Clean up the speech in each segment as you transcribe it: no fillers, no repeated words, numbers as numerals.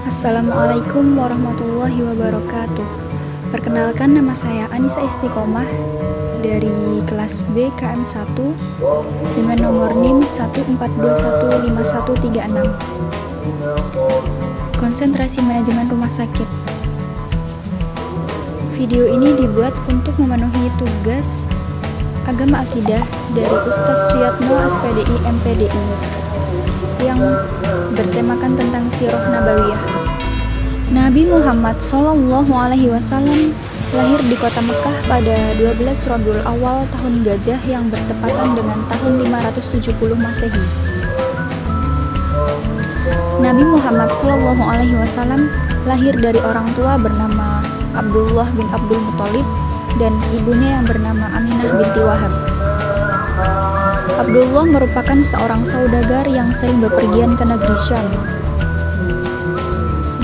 Assalamualaikum warahmatullahi wabarakatuh. Perkenalkan, nama saya Anissa Istiqomah dari kelas B KM1 dengan nomor NIM 142151336. Konsentrasi manajemen rumah sakit. Video ini dibuat untuk memenuhi tugas agama akidah dari Ustadz Suyatno SPDI MPDI yang bertemakan tentang sirah nabawiyah. Nabi Muhammad SAW lahir di kota Mekah pada 12 Rabiul Awal tahun Gajah yang bertepatan dengan tahun 570 Masehi. Nabi Muhammad SAW lahir dari orang tua bernama Abdullah bin Abdul Muthalib dan ibunya yang bernama Aminah binti Wahab. Abdullah merupakan seorang saudagar yang sering bepergian ke negeri Syam.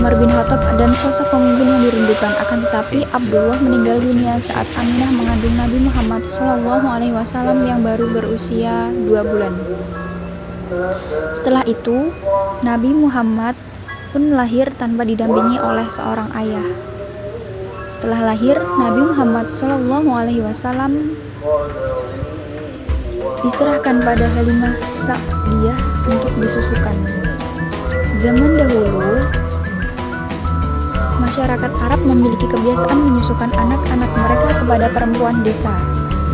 Umar bin Khattab dan sosok pemimpin yang dirindukan, akan tetapi Abdullah meninggal dunia saat Aminah mengandung Nabi Muhammad SAW yang baru berusia 2 bulan. Setelah itu, Nabi Muhammad pun lahir tanpa didampingi oleh seorang ayah. Setelah lahir, Nabi Muhammad SAW diserahkan pada Halimah Sa'diyah untuk disusukan. Zaman dahulu, masyarakat Arab memiliki kebiasaan menyusukan anak-anak mereka kepada perempuan desa.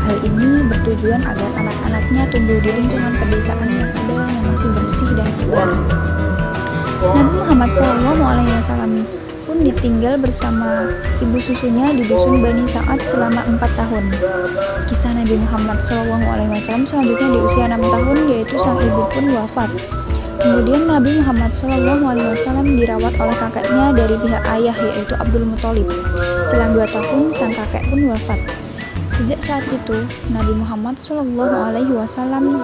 Hal ini bertujuan agar anak-anaknya tumbuh di lingkungan pedesaan yang adalah yang masih bersih dan segar. Nabi Muhammad SAW pun ditinggal bersama ibu susunya di dusun Bani Sa'ad selama 4 tahun. Kisah Nabi Muhammad SAW selanjutnya di usia 6 tahun, yaitu sang ibu pun wafat. Kemudian Nabi Muhammad SAW dirawat oleh kakeknya dari pihak ayah, yaitu Abdul Muthalib. Selang 2 tahun, sang kakek pun wafat. Sejak saat itu, Nabi Muhammad SAW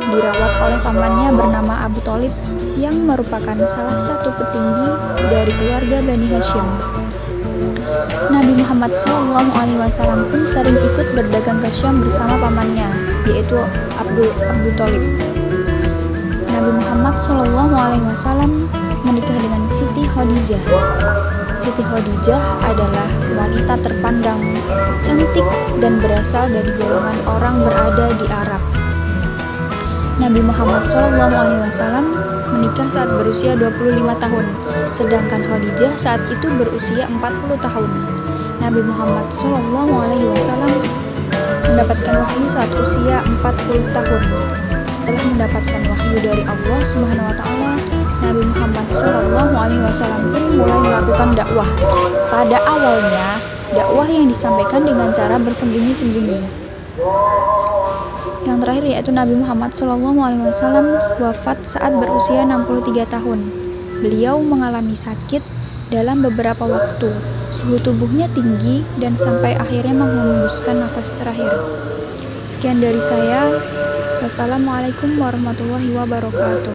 dirawat oleh pamannya bernama Abu Thalib yang merupakan salah satu petinggi dari keluarga Bani Hashim. Nabi Muhammad SAW pun sering ikut berdagang ke Syam bersama pamannya, yaitu Abu Thalib. Nabi Muhammad SAW menikah dengan Siti Khadijah. Siti Khadijah adalah wanita terpandang cantik dan berasal dari golongan orang berada di Arab. Nabi Muhammad SAW menikah saat berusia 25 tahun, sedangkan Khadijah saat itu berusia 40 tahun. Nabi Muhammad SAW mendapatkan wahyu saat usia 40 tahun. Setelah mendapatkan wahyu dari Allah Subhanahu wa Ta'ala, Nabi Muhammad SAW pun mulai melakukan dakwah. Pada awalnya, dakwah yang disampaikan dengan cara bersembunyi-sembunyi. Yang terakhir yaitu Nabi Muhammad SAW wafat saat berusia 63 tahun. Beliau mengalami sakit dalam beberapa waktu. Suhu tubuhnya tinggi dan sampai akhirnya menghembuskan nafas terakhir. Sekian dari saya. Wassalamualaikum warahmatullahi wabarakatuh.